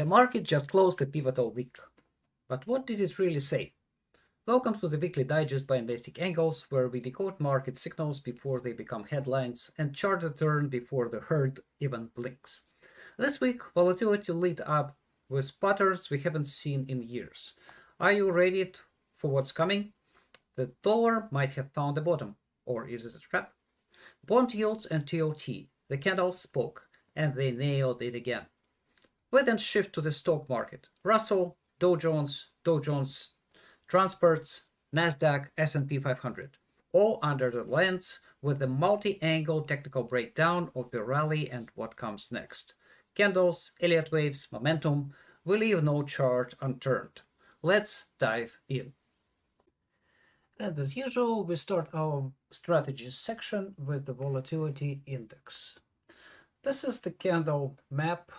The market just closed a pivotal week. But what did it really say? Welcome to the weekly digest by Investing Angles, where we decode market signals before they become headlines and chart a turn before the herd even blinks. This week, volatility lit up with patterns we haven't seen in years. Are you ready for what's coming? The dollar might have found a bottom, or is it a trap? Bond yields and TLT, the candles spoke, and they nailed it again. We then shift to the stock market. Russell, Dow Jones, Transports, Nasdaq, SP 500, all under the lens with a multi-angle technical breakdown of the rally and what comes next. Candles, Elliott waves, momentum, we leave no chart unturned. Let's dive in. And as usual, we start our strategies section with the volatility index. This is the candle map,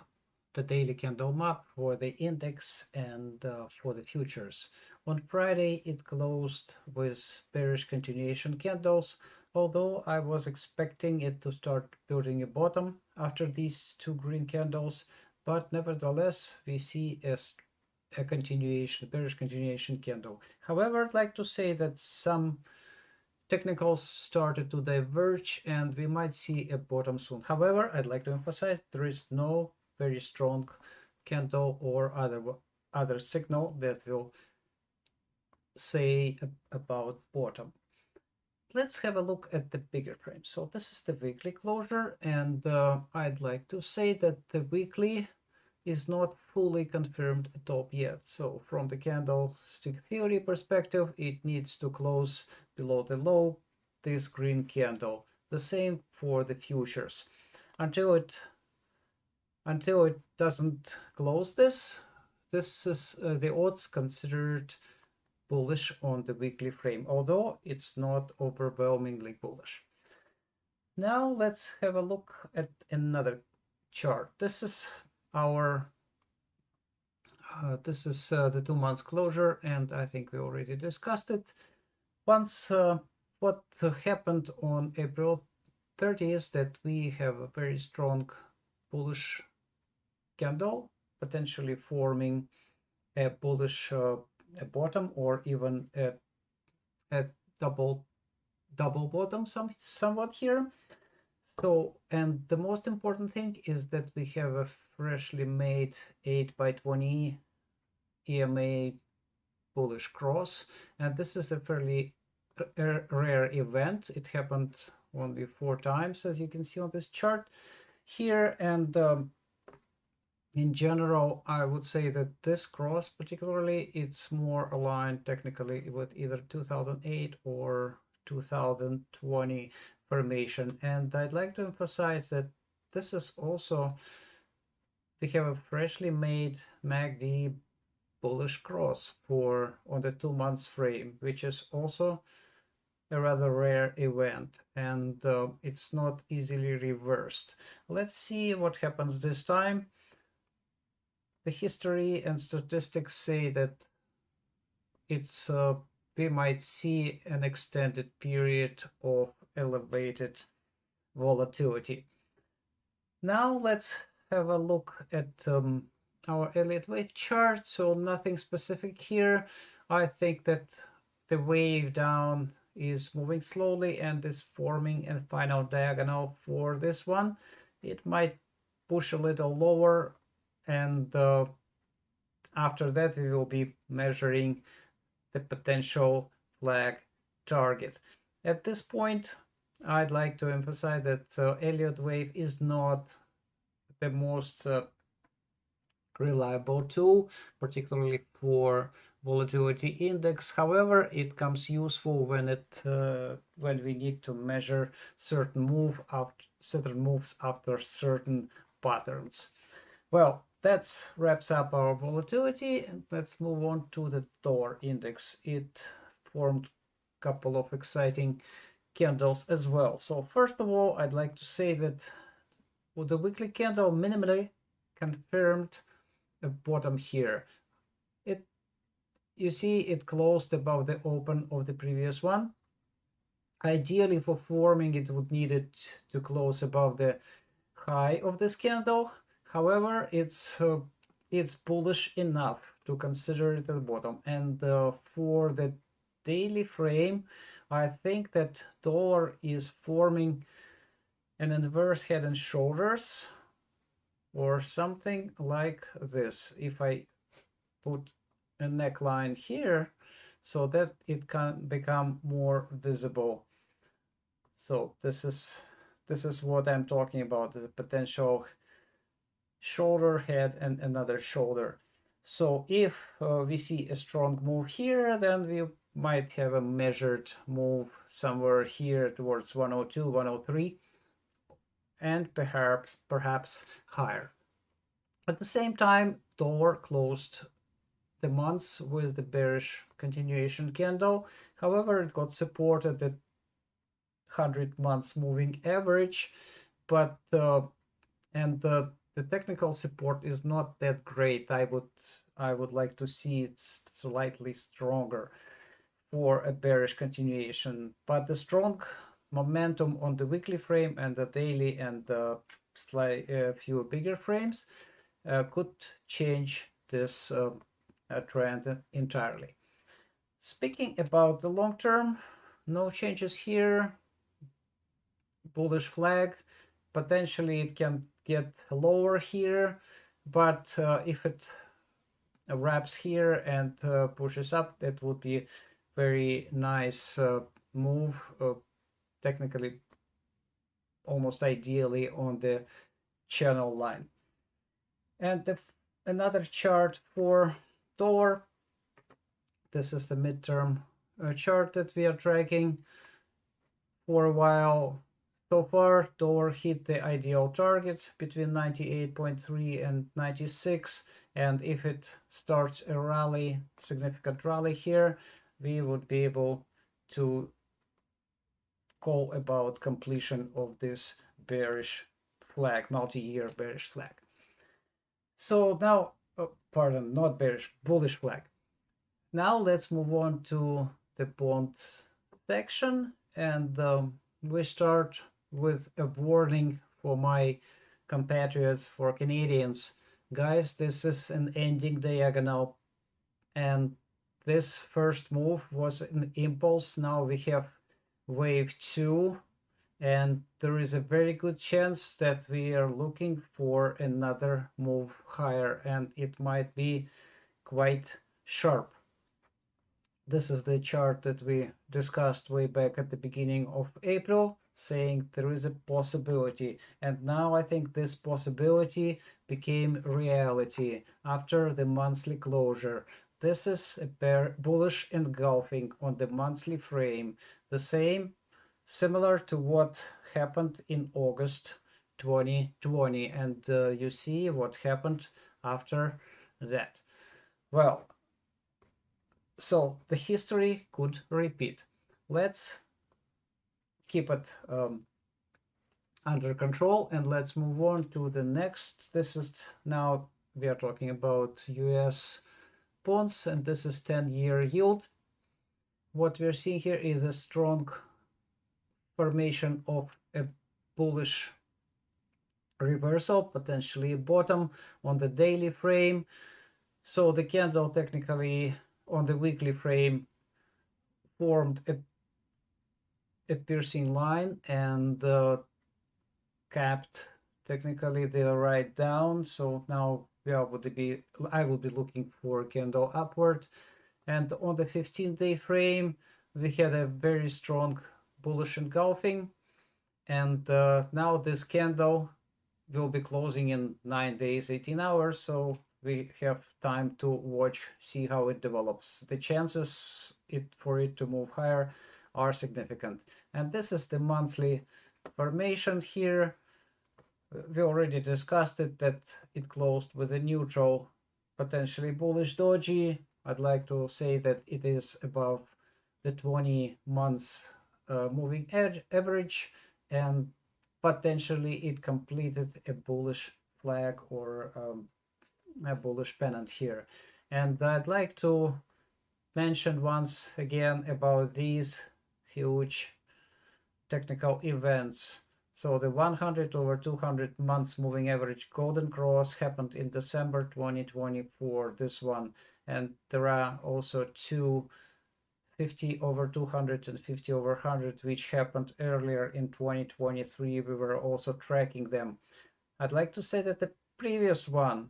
the daily candle map for the index and for the futures. On Friday, it closed with bearish continuation candles, although I was expecting it to start building a bottom after these two green candles, but nevertheless, we see a continuation, bearish continuation candle. However, I'd like to say that some technicals started to diverge and we might see a bottom soon. However, I'd like to emphasize there is no very strong candle or other signal that will say about bottom. Let's have a look at the bigger frame. So this is the weekly closure, and I'd like to say that the weekly is not fully confirmed top yet. So from the candlestick theory perspective, it needs to close below the low, this green candle. The same for the futures. Until it doesn't close this is the odds considered bullish on the weekly frame, although it's not overwhelmingly bullish. Now let's have a look at another chart. This is our the 2 months closure, and I think we already discussed it. Once what happened on April 30 is that we have a very strong bullish candle, potentially forming a bullish a bottom or even a double bottom somewhat here. So, and the most important thing is that we have a freshly made 8x20 EMA bullish cross, and this is a fairly rare event. It happened only 4 times, as you can see on this chart here, and in general, I would say that this cross particularly, it's more aligned technically with either 2008 or 2020 formation. And I'd like to emphasize that this is also, we have a freshly made MACD bullish cross for on the 2 months frame, which is also a rather rare event, and it's not easily reversed. Let's see what happens this time. The history and statistics say that it's we might see an extended period of elevated volatility. Now let's have a look at our Elliott wave chart. So nothing specific here. I think that the wave down is moving slowly and is forming a final diagonal for this one. It might push a little lower, and after that we will be measuring the potential flag target. At this point, I'd like to emphasize that Elliott wave is not the most reliable tool, particularly for volatility index. However, it comes useful when when we need to measure certain moves after certain patterns. Well, that wraps up our volatility. Let's move on to the dollar index. It formed a couple of exciting candles as well. So first of all, I'd like to say that the weekly candle minimally confirmed a bottom here. You see it closed above the open of the previous one. Ideally, for forming, it would need it to close above the high of this candle. However, it's it's bullish enough to consider it at the bottom. And for the daily frame, I think that dollar is forming an inverse head and shoulders or something like this. If I put a neckline here so that it can become more visible. So this is what I'm talking about, the potential shoulder, head, and another shoulder. So if we see a strong move here, then we might have a measured move somewhere here towards 102, 103, and perhaps higher. At the same time, dollar closed the months with the bearish continuation candle. However, it got supported at 100 months moving average, but the technical support is not that great. I would like to see it slightly stronger for a bearish continuation. But the strong momentum on the weekly frame and the daily and the few bigger frames could change this trend entirely. Speaking about the long term, no changes here. Bullish flag. Potentially it can get lower here, but if it wraps here and pushes up, that would be very nice move, technically almost ideally on the channel line. And another chart for dollar. This is the midterm chart that we are tracking for a while. So far, dollar hit the ideal target between 98.3 and 96, and if it starts a rally, significant rally here, we would be able to call about completion of this bearish flag, multi-year bearish flag. So now, pardon, not bearish, bullish flag. Now let's move on to the bond section, and we start with a warning for my compatriots, for Canadians. Guys, this is an ending diagonal, and this first move was an impulse. Now we have wave 2, and there is a very good chance that we are looking for another move higher, and it might be quite sharp. This is the chart that we discussed way back at the beginning of April, saying there is a possibility. And now I think this possibility became reality after the monthly closure. This is a bullish engulfing on the monthly frame. The same, similar to what happened in August 2020. And you see what happened after that. Well, so the history could repeat. Let's keep it under control, and let's move on to the next. This is now we are talking about US bonds, and this is 10-year yield. What we're seeing here is a strong formation of a bullish reversal, potentially a bottom on the daily frame. So the candle technically on the weekly frame formed a piercing line and capped technically the right down. So now I will be looking for a candle upward. And on the 15-day frame, we had a very strong bullish engulfing. And now this candle will be closing in 9 days, 18 hours. So we have time to watch, see how it develops. The chances for it to move higher are significant. And this is the monthly formation here. We already discussed it, that it closed with a neutral, potentially bullish doji. I'd like to say that it is above the 20 months moving average, and potentially it completed a bullish flag or a bullish pennant here. And I'd like to mention once again about these huge technical events. So the 100 over 200 months moving average golden cross happened in December 2024, this one. And there are also two 50 over 200 and 50 over 100, which happened earlier in 2023. We were also tracking them. I'd like to say that the previous one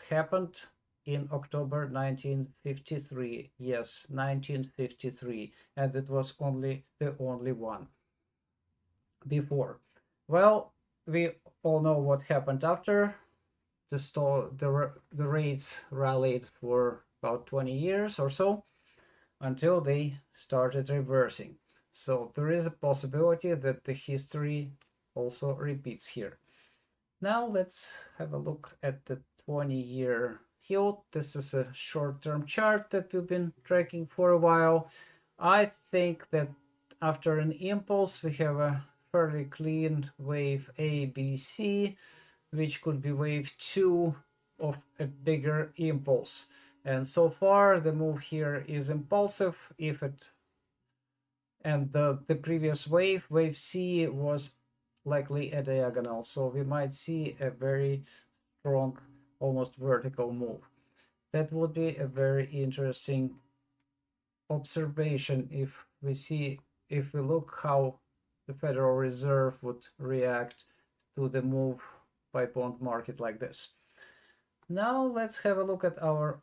happened in October 1953. Yes, 1953. And it was the only one before. Well, we all know what happened after. The rates rallied for about 20 years or so until they started reversing. So there is a possibility that the history also repeats here. Now let's have a look at the 20-year Yield. This is a short-term chart that we've been tracking for a while. I think that after an impulse, we have a fairly clean wave A, B, C, which could be wave 2 of a bigger impulse. And so far, the move here is impulsive. And the previous wave C, was likely a diagonal. So we might see a very strong, almost vertical move. That would be a very interesting observation if we look how the Federal Reserve would react to the move by bond market like this. Now let's have a look at our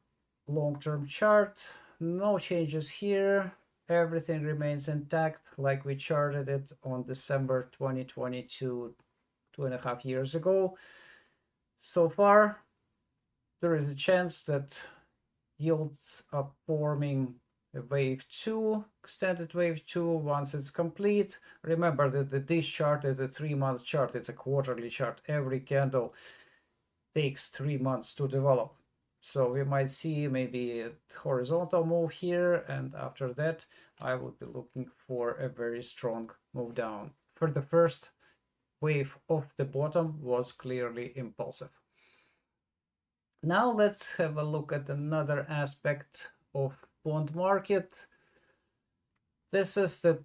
long-term chart. No changes here. Everything remains intact like we charted it on December 2022, 2.5 years ago. So far, there is a chance that yields are forming a wave 2, extended wave 2 once it's complete. Remember that this chart is a 3-month chart. It's a quarterly chart. Every candle takes 3 months to develop. So we might see maybe a horizontal move here, and after that I would be looking for a very strong move down. For the first wave of the bottom was clearly impulsive. Now let's have a look at another aspect of bond market. This is the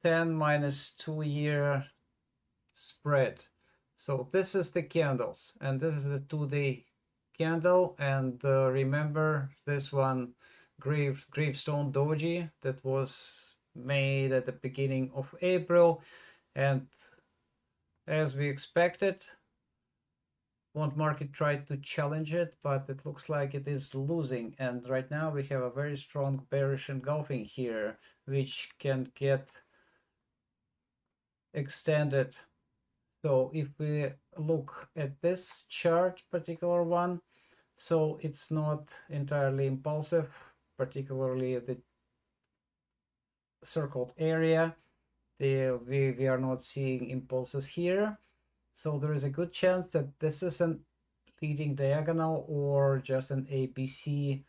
10 minus 2-year spread. So this is the candles, and this is the 2-day candle. And remember this one, gravestone doji, that was made at the beginning of April, and as we expected, bond market tried to challenge it, but it looks like it is losing. And right now we have a very strong bearish engulfing here, which can get extended. So if we look at this chart, particular one, so it's not entirely impulsive, particularly the circled area. We are not seeing impulses here. So there is a good chance that this is an leading diagonal or just an ABC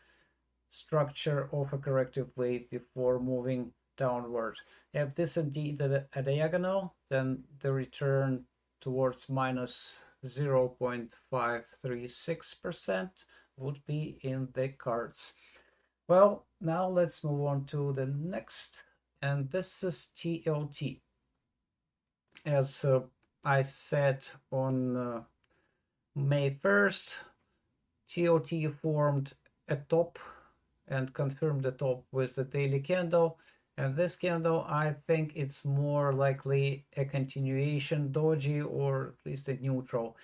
structure of a corrective wave before moving downward. If this is indeed a diagonal, then the return towards minus 0.536% would be in the cards. Well, now let's move on to the next, and this is TLT. As I said on May 1st, TLT formed a top and confirmed the top with the daily candle. And this candle, I think it's more likely a continuation doji, or at least a neutral.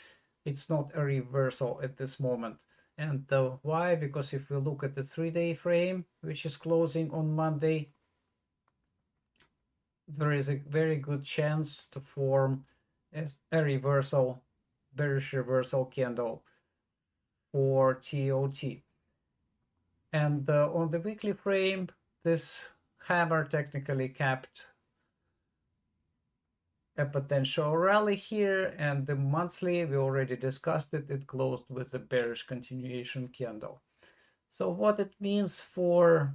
It's not a reversal at this moment. And why? Because if we look at the 3-day frame, which is closing on Monday, there is a very good chance to form a reversal, bearish reversal candle for TLT. And on the weekly frame, this hammer technically capped a potential rally here, and the monthly, we already discussed it, it closed with a bearish continuation candle. So what it means for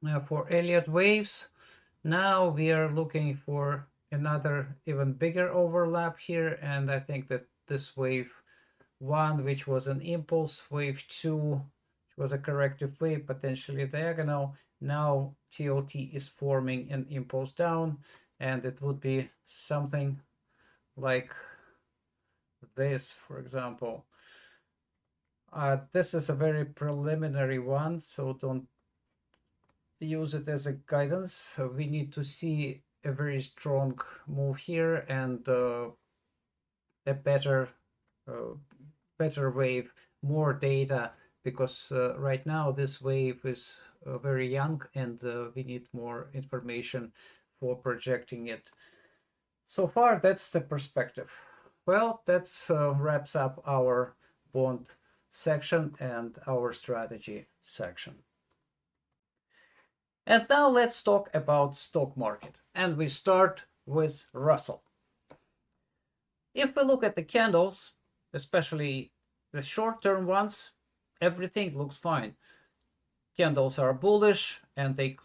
Elliott waves, now we are looking for another even bigger overlap here, and I think that this wave 1, which was an impulse, wave 2, which was a corrective wave, potentially diagonal, now TLT is forming an impulse down, and it would be something like this, for example. This is a very preliminary one, so don't use it as a guidance. So we need to see a very strong move here and a better better wave, more data, because right now this wave is very young and we need more information for projecting it. So far, that's the perspective. Well, that wraps up our bond section and our strategy section. And now let's talk about stock market. And we start with Russell. If we look at the candles, especially the short-term ones, everything looks fine. Candles are bullish and the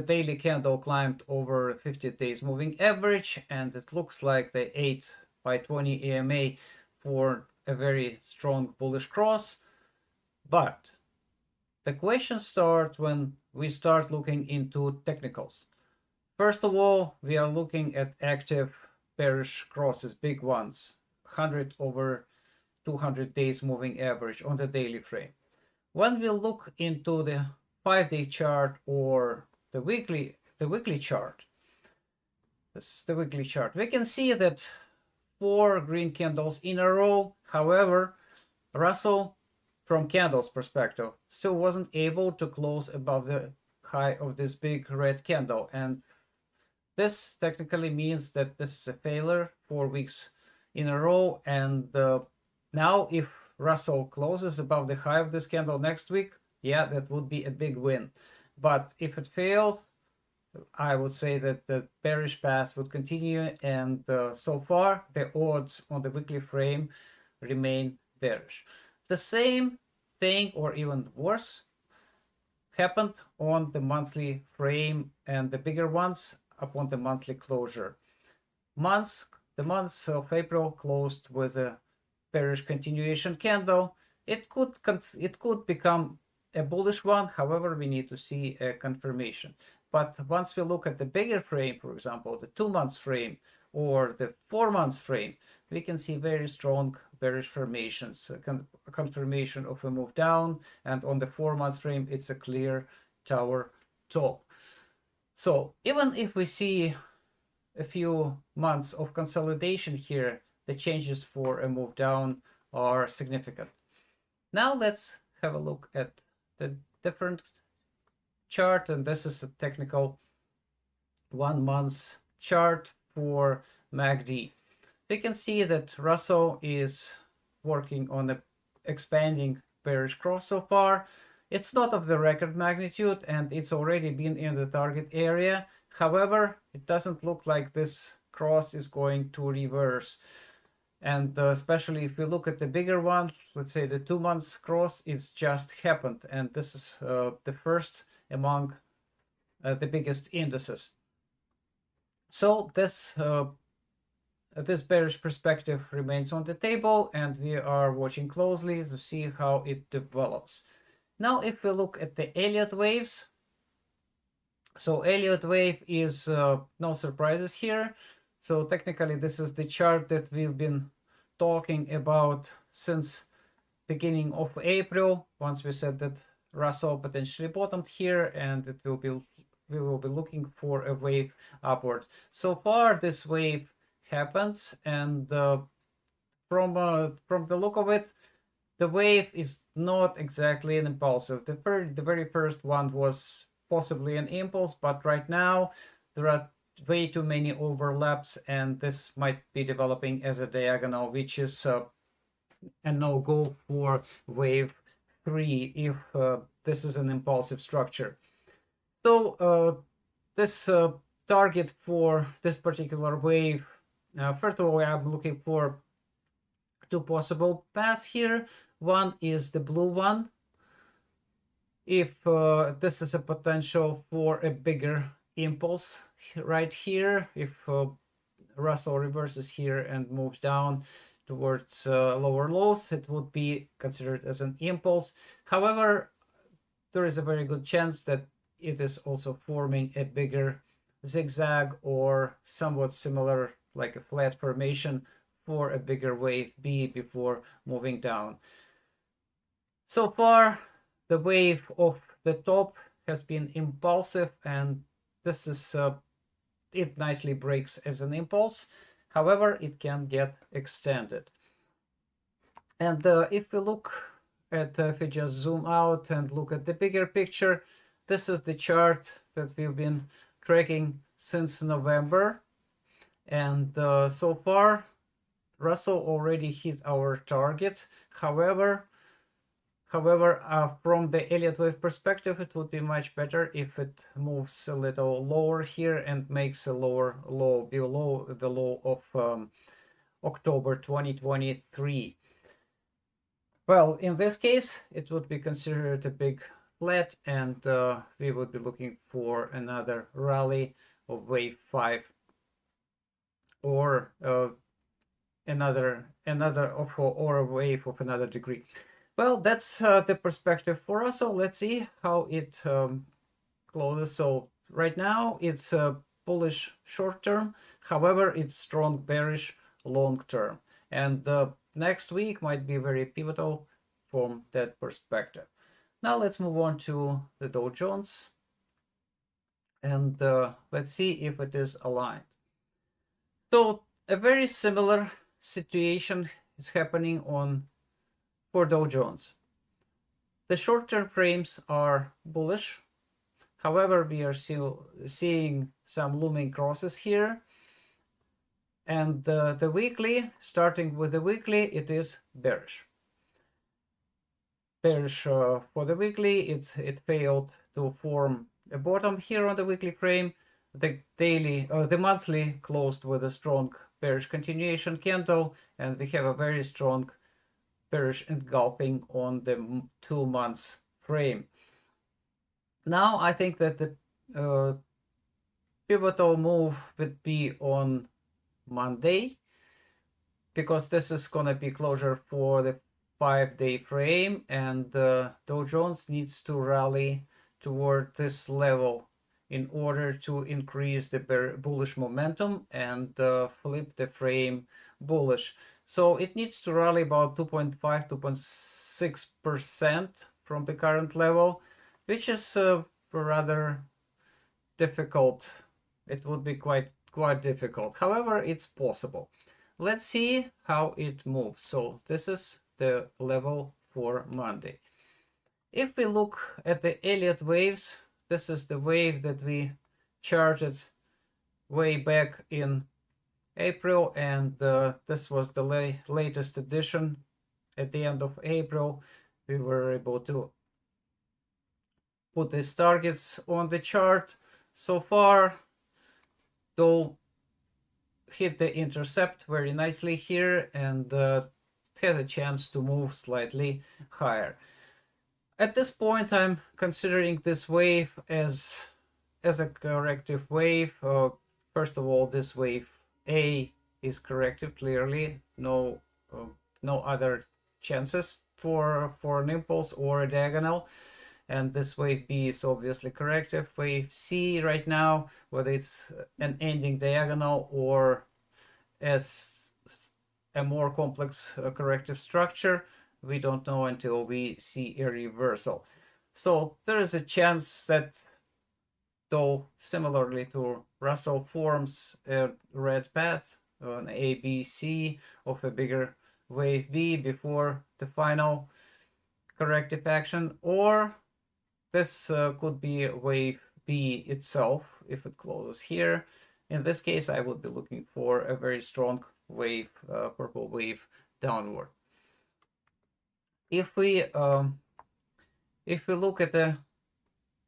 daily candle climbed over 50 days moving average, and it looks like the 8 by 20 EMA for a very strong bullish cross. But the questions start when we start looking into technicals. First of all, we are looking at active bearish crosses, big ones, 100 over 200 days moving average on the daily frame. When we look into the 5-day chart or the weekly chart, this is the weekly chart, we can see that 4 green candles in a row. However, Russell, from candles perspective, still wasn't able to close above the high of this big red candle, and this technically means that this is a failure 4 weeks in a row. And now if Russell closes above the high of this candle next week, yeah, that would be a big win. But if it fails, I would say that the bearish path would continue, and so far the odds on the weekly frame remain bearish. The same thing, or even worse, happened on the monthly frame and the bigger ones upon the monthly closure. The month of April closed with a bearish continuation candle. It could become a bullish one. However, we need to see a confirmation. But once we look at the bigger frame, for example, the 2 months frame or the 4 months frame, we can see very strong bearish formations, a confirmation of a move down, and on the 4 months frame, it's a clear tower top. So even if we see a few months of consolidation here, the changes for a move down are significant. Now let's have a look at the different chart, and this is a technical 1 month chart for MACD. We can see that Russell is working on the expanding bearish cross so far. It's not of the record magnitude and it's already been in the target area. However, it doesn't look like this cross is going to reverse. And especially if we look at the bigger one, let's say the 2 months cross, it's just happened. And this is the first among the biggest indices. So this bearish perspective remains on the table, and we are watching closely to see how it develops. Now, if we look at the Elliott waves, so Elliott wave is no surprises here. So technically, this is the chart that we've been talking about since beginning of April. Once we said that Russell potentially bottomed here, and we will be looking for a wave upward. So far, this wave happens, and from the look of it, the wave is not exactly an impulsive. The very first one was possibly an impulse, but right now there are way too many overlaps, and this might be developing as a diagonal, which is a no-go for wave 3 if this is an impulsive structure. So this target for this particular wave, first of all, I'm looking for 2 possible paths here. One is the blue one. If this is a potential for a bigger impulse right here, if Russell reverses here and moves down towards lower lows, it would be considered as an impulse. However, there is a very good chance that it is also forming a bigger zigzag or somewhat similar, like a flat formation for a bigger wave B before moving down. So far, the wave of the top has been impulsive, and this is it nicely breaks as an impulse. However, it can get extended. And if we look at, if we just zoom out and look at the bigger picture, this is the chart that we've been tracking since November. And so far, Russell already hit our target. However, from the Elliott wave perspective, it would be much better if it moves a little lower here and makes a lower low below the low of October 2023. Well, in this case, it would be considered a big flat, and we would be looking for another rally of wave 5 or another or a wave of another degree. Well, that's the perspective for us. So let's see how it closes. So right now it's a bullish short term. However, it's strong bearish long term. And next week might be very pivotal from that perspective. Now let's move on to the Dow Jones. And let's see if it is aligned. So a very similar situation is happening for Dow Jones. The short-term frames are bullish. However, we are still seeing some looming crosses here. And the weekly, starting with the weekly, it is bearish. Bearish for the weekly, it failed to form a bottom here on the weekly frame. The monthly closed with a strong bearish continuation candle, and we have a very strong bearish engulfing on the 2 months frame. Now I think that the pivotal move would be on Monday, because this is going to be closure for the 5-day frame, and Dow Jones needs to rally toward this level in order to increase the bullish momentum and flip the frame bullish. So it needs to rally about 2.5, 2.6% from the current level, which is rather difficult. It would be quite difficult. However, it's possible. Let's see how it moves. So this is the level for Monday. If we look at the Elliott waves, this is the wave that we charted way back in April, and this was the latest edition. At the end of April, we were able to put these targets on the chart. So far, Dow hit the intercept very nicely here and had a chance to move slightly higher. At this point, I'm considering this wave as a corrective wave. First of all, this wave A is corrective, clearly. No other chances for an impulse or a diagonal. And this wave B is obviously corrective. Wave C right now, whether it's an ending diagonal or as a more complex corrective structure, we don't know until we see a reversal. So there is a chance that, though similarly to Russell, forms a red path, an ABC of a bigger wave B before the final corrective action, or this could be wave B itself if it closes here. In this case, I would be looking for a very strong wave, purple wave downward. If we look at the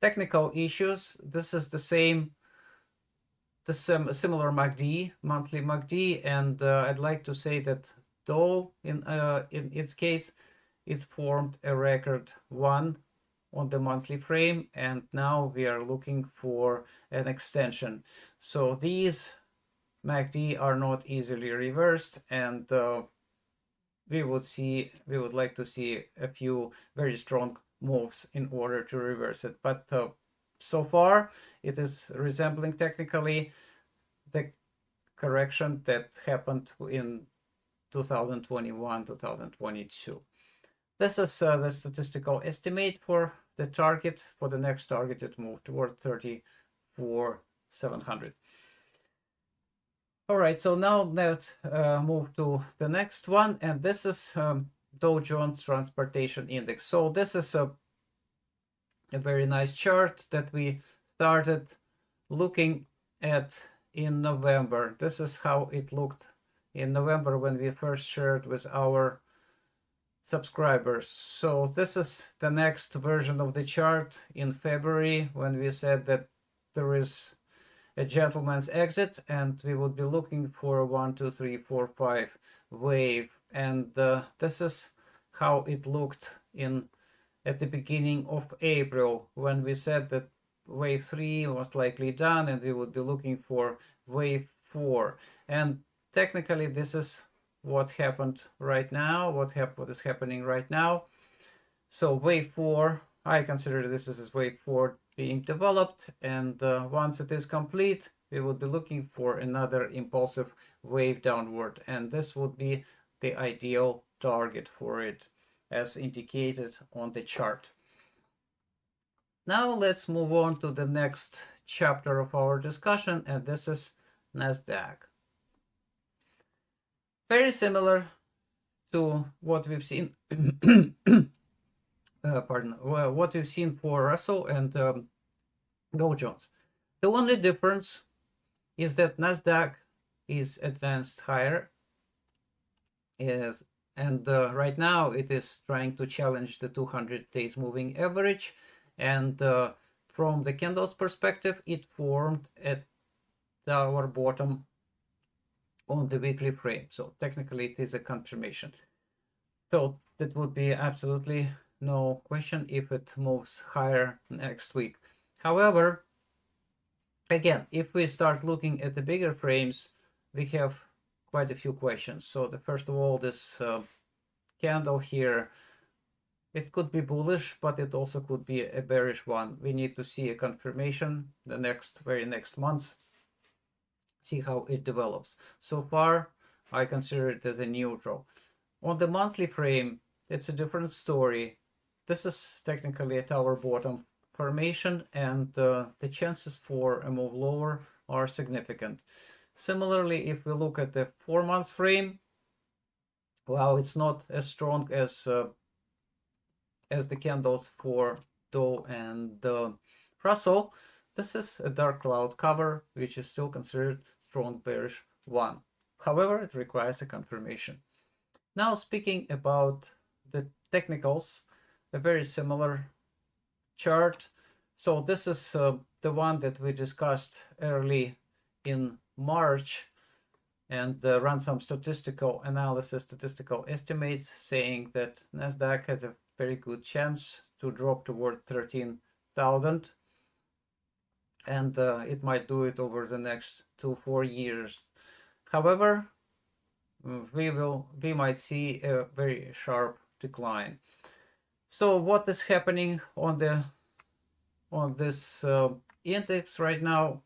technical issues, this is the similar MACD, monthly MACD, and I'd like to say that though in its case, it formed a record 1 on the monthly frame, and now we are looking for an extension. So these MACD are not easily reversed, and we would like to see a few very strong moves in order to reverse it. But so far it is resembling technically the correction that happened in 2021, 2022. This is the statistical estimate for the target, for the next targeted move toward 34,700. All right, so now let's move to the next one, and this is Dow Jones Transportation Index. So this is a very nice chart that we started looking at in November. This is how it looked in November when we first shared with our subscribers. So this is the next version of the chart in February when we said that there is a gentleman's exit and we would be looking for a 1, 2, 3, 4, 5 wave. And this is how it looked at the beginning of April when we said that wave 3 was likely done and we would be looking for wave 4. And technically this is what happened right now, what is happening right now. So wave 4, I consider this as wave 4 being developed, and once it is complete, we would be looking for another impulsive wave downward, and this would be the ideal target for it as indicated on the chart. Now let's move on to the next chapter of our discussion, and this is Nasdaq. Very similar to what we've seen what we've seen for Russell and Dow Jones. The only difference is that Nasdaq is advanced higher, and right now it is trying to challenge the 200 days moving average, and from the candles perspective, it formed at our bottom on the weekly frame. So technically it is a confirmation. So that would be absolutely no question if it moves higher next week. However, again, if we start looking at the bigger frames, we have quite a few questions. So first of all, this candle here, it could be bullish, but it also could be a bearish one. We need to see a confirmation the very next months, see how it develops. So far, I consider it as a neutral. On the monthly frame, it's a different story. This is technically at our bottom formation, and the chances for a move lower are significant. Similarly, if we look at the 4 months frame, well, it's not as strong as the candles for Dow and Russell. This is a dark cloud cover, which is still considered strong bearish one. However, it requires a confirmation. Now speaking about the technicals, a very similar chart. So this is the one that we discussed early in March, and run some statistical analysis, statistical estimates saying that Nasdaq has a very good chance to drop toward 13,000, and it might do it over the next 2-4 years. However, we might see a very sharp decline. So what is happening on this index right now?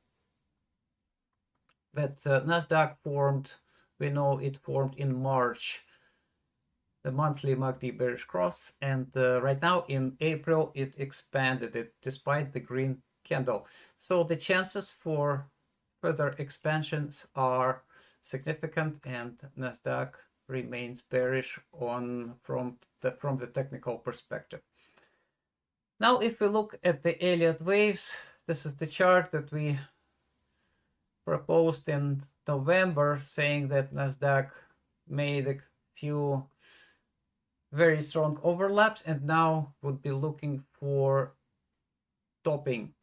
That Nasdaq formed, we know it formed in March, the monthly MACD bearish cross, and right now in April it expanded it despite the green candle. So the chances for further expansions are significant, and Nasdaq remains bearish from the technical perspective. Now, if we look at the Elliott waves, this is the chart that we proposed in November, saying that Nasdaq made a few very strong overlaps and now would be looking for topping.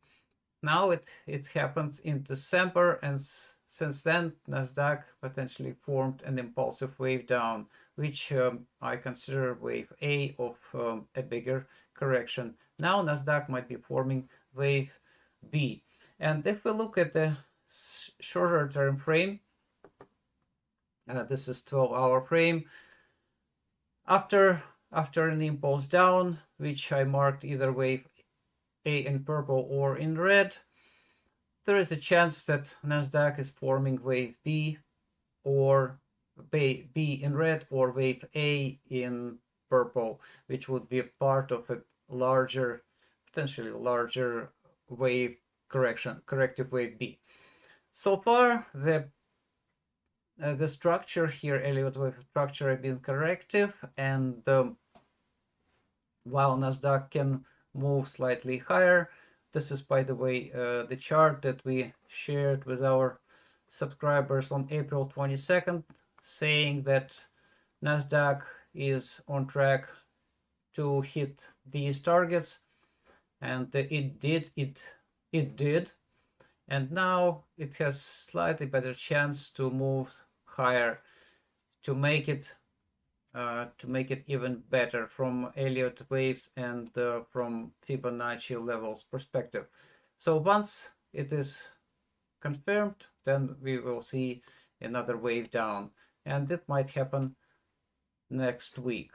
Now it happens in December, and since then Nasdaq potentially formed an impulsive wave down, which I consider wave A of a bigger correction. Now Nasdaq might be forming wave B. And if we look at the shorter term frame, this is 12-hour frame, after an impulse down, which I marked either wave in purple or in red, there is a chance that Nasdaq is forming wave B or B in red or wave A in purple, which would be a part of a larger, potentially larger wave corrective wave B. So far, the structure here, Elliott wave structure, has been corrective, and while Nasdaq can move slightly higher, this is, by the way, the chart that we shared with our subscribers on April 22nd, saying that Nasdaq is on track to hit these targets, and it did, and now it has slightly better chance to move higher to make it even better from Elliott waves and from Fibonacci levels perspective. So once it is confirmed, then we will see another wave down, and it might happen next week.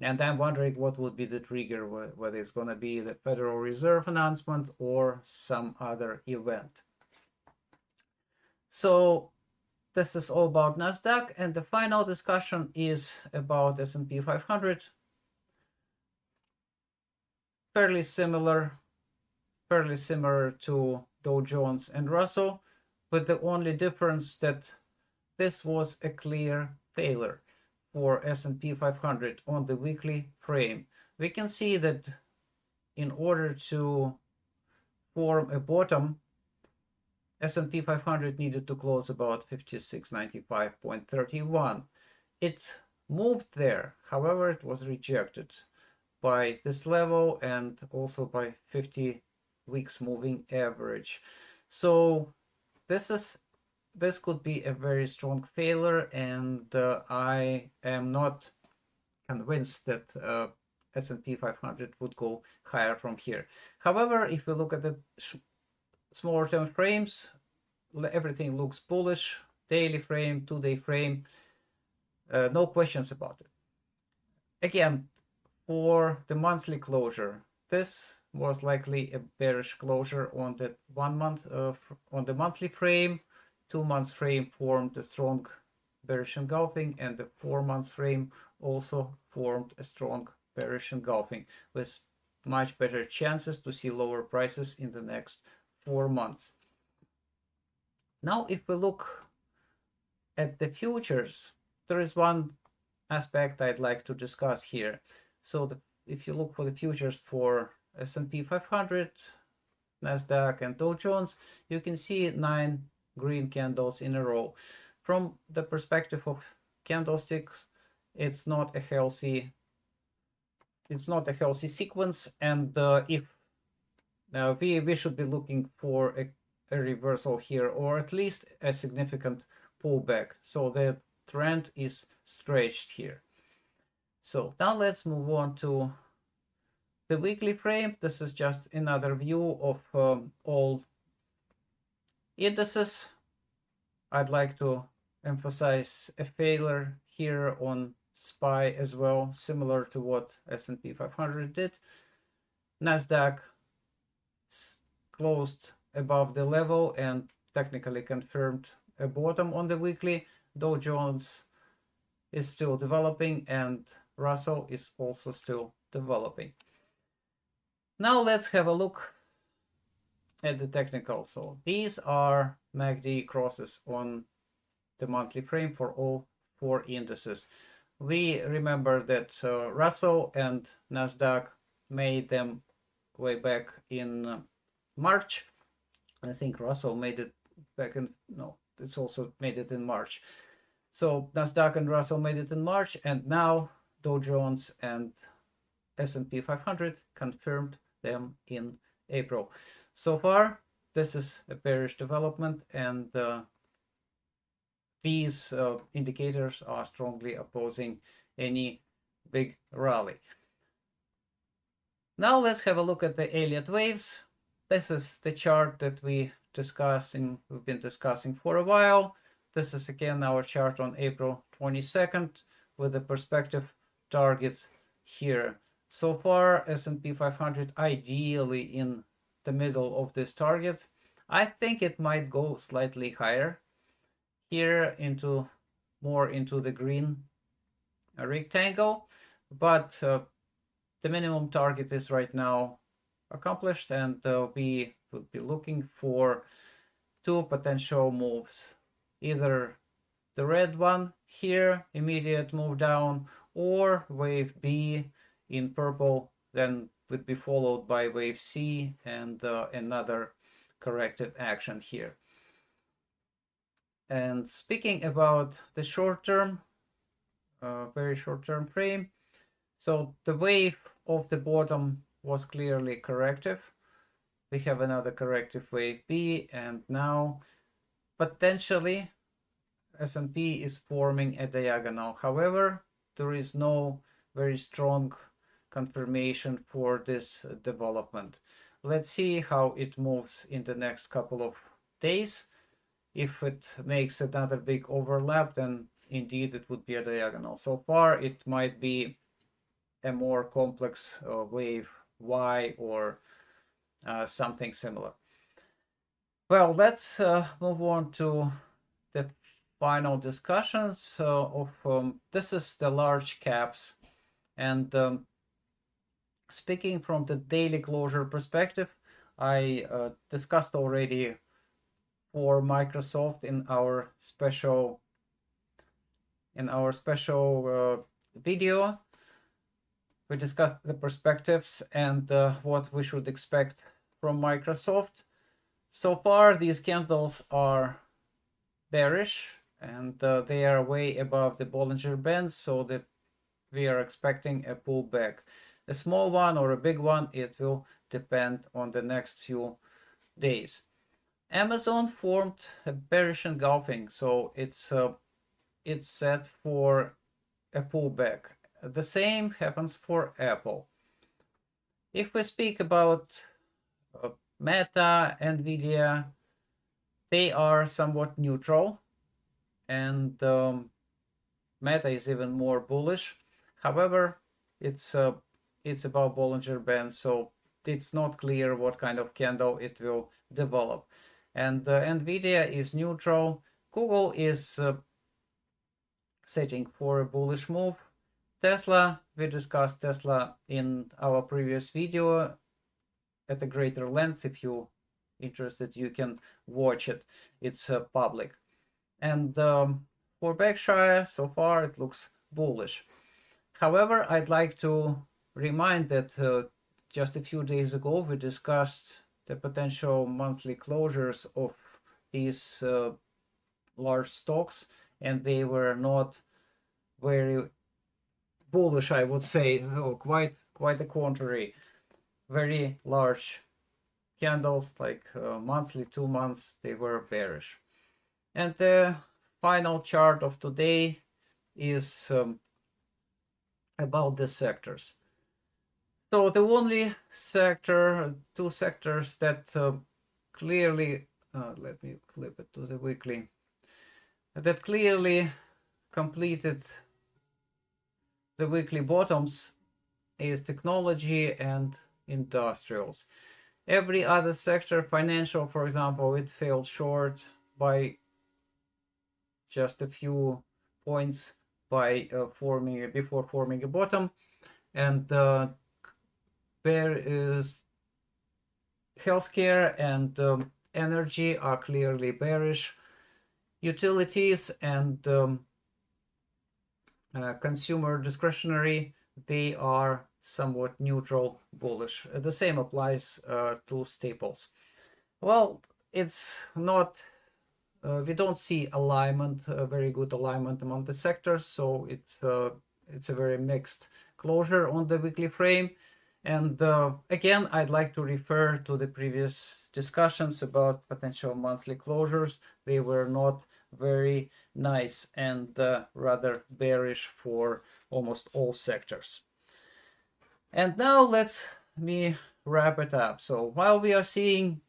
And I'm wondering what would be the trigger, whether it's going to be the Federal Reserve announcement or some other event. So this is all about Nasdaq, and the final discussion is about S&P 500. Fairly similar to Dow Jones and Russell, but the only difference that this was a clear failure for S&P 500 on the weekly frame. We can see that in order to form a bottom, S&P 500 needed to close about 5695.31. It moved there, however, it was rejected by this level and also by 50 weeks moving average. So this could be a very strong failure, and I am not convinced that S&P 500 would go higher from here. However, if we look at the smaller term frames, everything looks bullish. Daily frame, 2-day frame, no questions about it. Again, for the monthly closure, this was likely a bearish closure on the 1 month on the monthly frame. 2 months frame formed a strong bearish engulfing, and the 4 months frame also formed a strong bearish engulfing with much better chances to see lower prices in the next 4 months. Now, if we look at the futures, there is one aspect I'd like to discuss here. So if you look for the futures for S&P 500, Nasdaq, and Dow Jones, you can see 9 green candles in a row. From the perspective of candlesticks, it's not a healthy sequence, and if we should be looking for a reversal here, or at least a significant pullback. So the trend is stretched here. So now let's move on to the weekly frame. This is just another view of all indices. I'd like to emphasize a failure here on SPY as well, similar to what S&P 500 did. Nasdaq closed above the level and technically confirmed a bottom on the weekly. Dow Jones is still developing, and Russell is also still developing. Now let's have a look at the technical. So these are MACD crosses on the monthly frame for all 4 indices. We remember that Russell and Nasdaq made them way back in March. I think Russell made it back in, no, it's also made it in March. So Nasdaq and Russell made it in March, and now Dow Jones and S&P 500 confirmed them in April. So far, this is a bearish development, and these indicators are strongly opposing any big rally. Now let's have a look at the Elliott waves. This is the chart that we've been discussing for a while. This is again our chart on April 22nd with the perspective targets here. So far, S&P 500 ideally in the middle of this target. I think it might go slightly higher here into more into the green rectangle, but the minimum target is right now accomplished, and we would be looking for two potential moves, either the red one here, immediate move down, or wave B in purple, then would be followed by wave C and another corrective action here. And speaking about the short term, very short term frame, so the wave of the bottom was clearly corrective. We have another corrective wave B, and now potentially S&P is forming a diagonal. However, there is no very strong confirmation for this development. Let's see how it moves in the next couple of days. If it makes another big overlap, then indeed it would be a diagonal. So far, it might be a more complex wave Y or something similar. Well, let's move on to the final discussions of this is the large caps, and speaking from the daily closure perspective, I discussed already for Microsoft in our special video. We discussed the perspectives and what we should expect from Microsoft. So far, these candles are bearish, and they are way above the Bollinger Band, so that we are expecting a pullback. A small one or a big one, it will depend on the next few days. Amazon formed a bearish engulfing, so it's set for a pullback. The same happens for Apple. If we speak about Meta, Nvidia, they are somewhat neutral, and Meta is even more bullish. However, it's above Bollinger Band, so it's not clear what kind of candle it will develop. And Nvidia is neutral. Google is setting for a bullish move. Tesla, we discussed Tesla in our previous video at a greater length. If you're interested, you can watch it. It's public. And for Berkshire, so far it looks bullish. However, I'd like to remind that just a few days ago we discussed the potential monthly closures of these large stocks, and they were not very bullish, I would say. Oh, quite the contrary. Very large candles, like monthly, 2 months, they were bearish. And the final chart of today is about the sectors. So the only sector, two sectors that clearly, let me flip it to the weekly, that clearly completed the weekly bottoms is technology and industrials. Every other sector, financial, for example, it fell short by just a few points by before forming a bottom, and there is healthcare and energy are clearly bearish. Utilities and consumer discretionary, they are somewhat neutral bullish. The same applies to staples. Well, it's not we don't see alignment, very good alignment among the sectors, so it's a very mixed closure on the weekly frame. And again, I'd like to refer to the previous discussions about potential monthly closures. They were not very nice and rather bearish for almost all sectors. And now let me wrap it up. So while we are seeing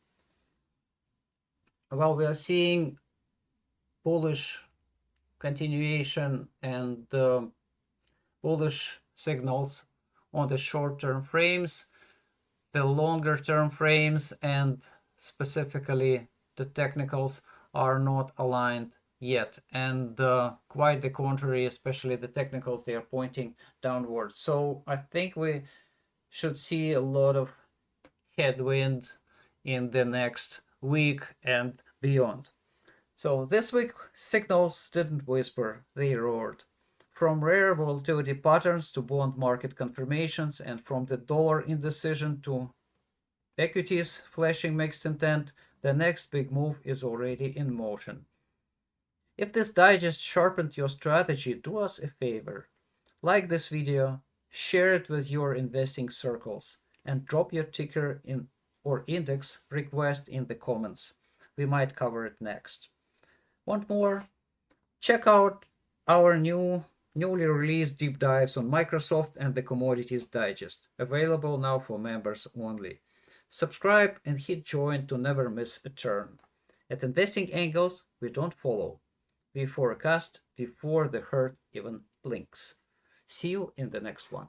bullish continuation and bullish signals on the short-term frames, the longer-term frames, and specifically the technicals are not aligned yet, and quite the contrary, especially the technicals, they are pointing downwards. So I think we should see a lot of headwind in the next week and beyond. So this week, signals didn't whisper, they roared. From rare volatility patterns to bond market confirmations, and from the dollar indecision to equities flashing mixed intent, the next big move is already in motion. If this digest sharpened your strategy, do us a favor. Like this video, share it with your investing circles, and drop your ticker in or index request in the comments. We might cover it next. Want more? Check out our newly released deep dives on Microsoft and the Commodities Digest, available now for members only. Subscribe and hit join to never miss a turn. At Investing Angles, we don't follow. We forecast before the herd even blinks. See you in the next one.